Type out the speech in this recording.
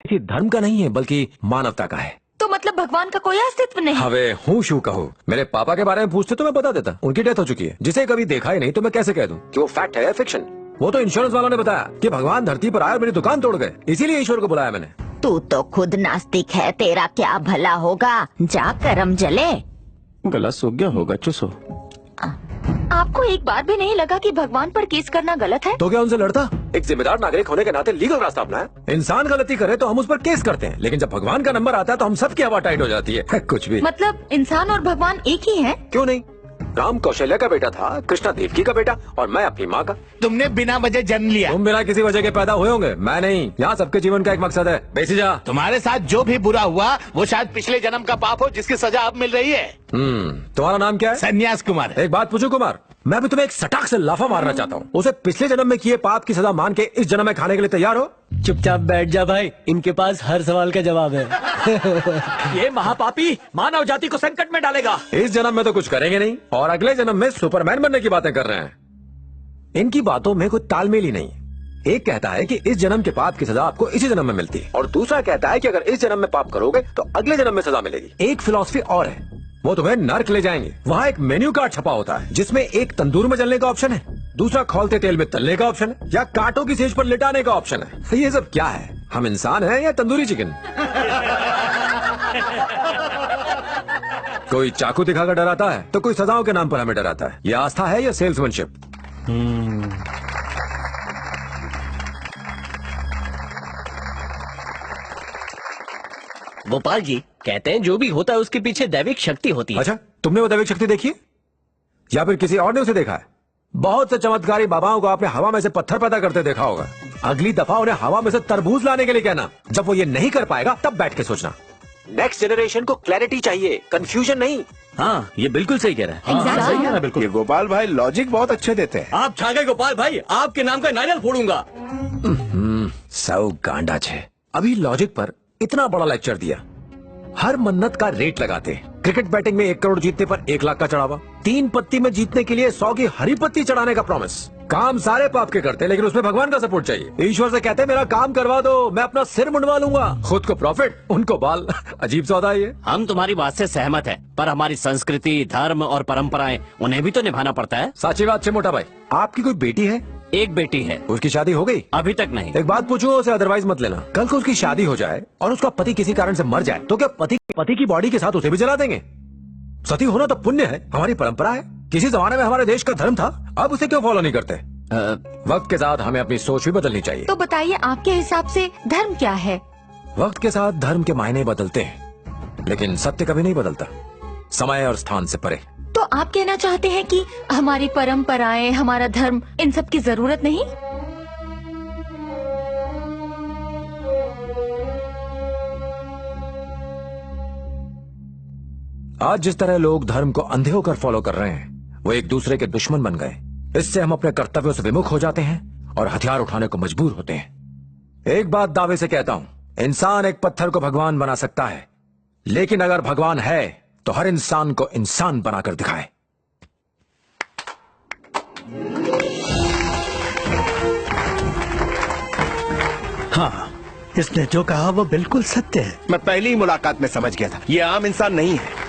किसी धर्म का नहीं है बल्कि मानवता का है। तो मतलब भगवान का कोई अस्तित्व नहीं? हवे हूँ शू कहूँ। मेरे पापा के बारे में पूछते तो मैं बता देता, उनकी डेथ हो चुकी है। जिसे कभी देखा ही नहीं तो मैं कैसे कह दूं कि वो फैक्ट है या फिक्शन। वो तो इंश्योरेंस वालों ने बताया कि भगवान धरती पर आए और मेरी दुकान तोड़ गए, इसीलिए ईश्वर को बुलाया मैंने। तू तो खुद नास्तिक है, तेरा क्या भला होगा? जा करम जले। गला सूख गया होगा, चुसो। आपको एक बार भी नहीं लगा कि भगवान पर केस करना गलत है? तो क्या उनसे लड़ता? एक जिम्मेदार नागरिक होने के नाते लीगल रास्ता अपनाया। इंसान गलती करे तो हम उस पर केस करते हैं, लेकिन जब भगवान का नंबर आता है तो हम सबकी हवा टाइट हो जाती है। कुछ भी मतलब इंसान और भगवान एक ही हैं? क्यों नहीं? राम कौशल्या का बेटा था, कृष्णा देवकी का बेटा, और मैं अपनी माँ का। तुमने बिना वजह जन्म लिया। तुम बिना किसी वजह के पैदा हुए होंगे, मैं नहीं। यहाँ सबके जीवन का एक मकसद है। बेसी जा। तुम्हारे साथ जो भी बुरा हुआ वो शायद पिछले जन्म का पाप हो जिसकी सजा अब मिल रही है। तुम्हारा नाम क्या है? संन्यास कुमार। एक बात पूछूं कुमार, मैं भी तुम्हें एक सटाक से लाफा मारना चाहता हूँ। उसे पिछले जन्म में किए पाप की सजा मान के इस जन्म में खाने के लिए तैयार हो? चुपचाप बैठ जा भाई, इनके पास हर सवाल का जवाब है। ये महापापी मानव जाति को संकट में डालेगा। इस जन्म में तो कुछ करेंगे नहीं और अगले जन्म में सुपरमैन बनने की बातें कर रहे हैं। इनकी बातों में कोई तालमेल ही नहीं। एक कहता है कि इस जन्म के पाप की सजा आपको इसी जन्म में मिलती है, और दूसरा कहता है कि अगर इस जन्म में पाप करोगे तो अगले जन्म में सजा मिलेगी। एक फिलॉसफी और है, वो तुम्हें नर्क ले जाएंगे। वहाँ एक मेन्यू कार्ड छपा होता है जिसमें एक तंदूर में जलने का ऑप्शन है, दूसरा खौलते तेल में तलने का ऑप्शन है, या कांटों की सेज पर लिटाने का ऑप्शन है। ये सब क्या है? हम इंसान हैं या तंदूरी चिकन? कोई चाकू दिखाकर डराता है तो कोई सजाओं के नाम पर हमें डराता है। ये आस्था है या सेल्समैनशिप? गोपाल जी कहते हैं जो भी होता है उसके पीछे दैविक शक्ति होती है। अच्छा, तुमने वो दैविक शक्ति देखी है या फिर किसी और ने उसे देखा है? बहुत से चमत्कारी बाबाओं को आपने हवा में से पत्थर पैदा करते देखा होगा। अगली दफा उन्हें हवा में से तरबूज लाने के लिए कहना। जब वो ये नहीं कर पाएगा तब बैठ के सोचना। नेक्स्ट जनरेशन को क्लैरिटी चाहिए, कंफ्यूजन नहीं। हाँ, ये बिल्कुल सही कह रहा है। Exactly. सही है ना, बिल्कुल। ये गोपाल भाई लॉजिक बहुत अच्छे देते हैं। आप छा गए गोपाल भाई, आपके नाम का नारियल फोड़ूंगा। सौ गांडा छे। अभी लॉजिक पर इतना बड़ा लेक्चर दिया, हर मन्नत का रेट लगाते। क्रिकेट बैटिंग में 1 करोड़ जीतने पर 1 लाख का चढ़ावा, 3 पत्ती में जीतने के लिए 100 की हरी पत्ती चढ़ाने का प्रॉमिस। काम सारे पाप के करते लेकिन उसमें भगवान का सपोर्ट चाहिए। ईश्वर से कहते मेरा काम करवा दो, मैं अपना सिर मुंडवा लूंगा। खुद को प्रॉफिट, उनको बाल। अजीब सौदा है ये। हम तुम्हारी बात से सहमत हैं, पर हमारी संस्कृति, धर्म और परंपराएं उन्हें भी तो निभाना पड़ता है। साची बात छे मोटा भाई। आपकी कोई बेटी है? एक बेटी है। उसकी शादी हो गई? अभी तक नहीं। एक बात पूछूं उसे, अदरवाइज मत लेना। कल को उसकी शादी हो जाए और उसका पति किसी कारण से मर जाए तो क्या पति की बॉडी के साथ उसे भी जला देंगे? सती होना तो पुण्य है, हमारी परंपरा है। किसी जमाने में हमारे देश का धर्म था, अब उसे क्यों फॉलो नहीं करते? वक्त के साथ हमें अपनी सोच भी बदलनी चाहिए। तो बताइए आपके हिसाब से धर्म क्या है? वक्त के साथ धर्म के मायने बदलते हैं, लेकिन सत्य कभी नहीं बदलता, समय और स्थान से परे। तो आप कहना चाहते हैं कि हमारी परंपराएं, हमारा धर्म, इन सब की जरूरत नहीं? आज जिस तरह लोग धर्म को अंधे होकर फॉलो कर रहे हैं, वो एक दूसरे के दुश्मन बन गए। इससे हम अपने कर्तव्यों से विमुख हो जाते हैं और हथियार उठाने को मजबूर होते हैं। एक बात दावे से कहता हूं, इंसान एक पत्थर को भगवान बना सकता है, लेकिन अगर भगवान है तो हर इंसान को इंसान बनाकर दिखाए। हाँ, इसने जो कहा वो बिल्कुल सत्य है। मैं पहली ही मुलाकात में समझ गया था, ये आम इंसान नहीं है।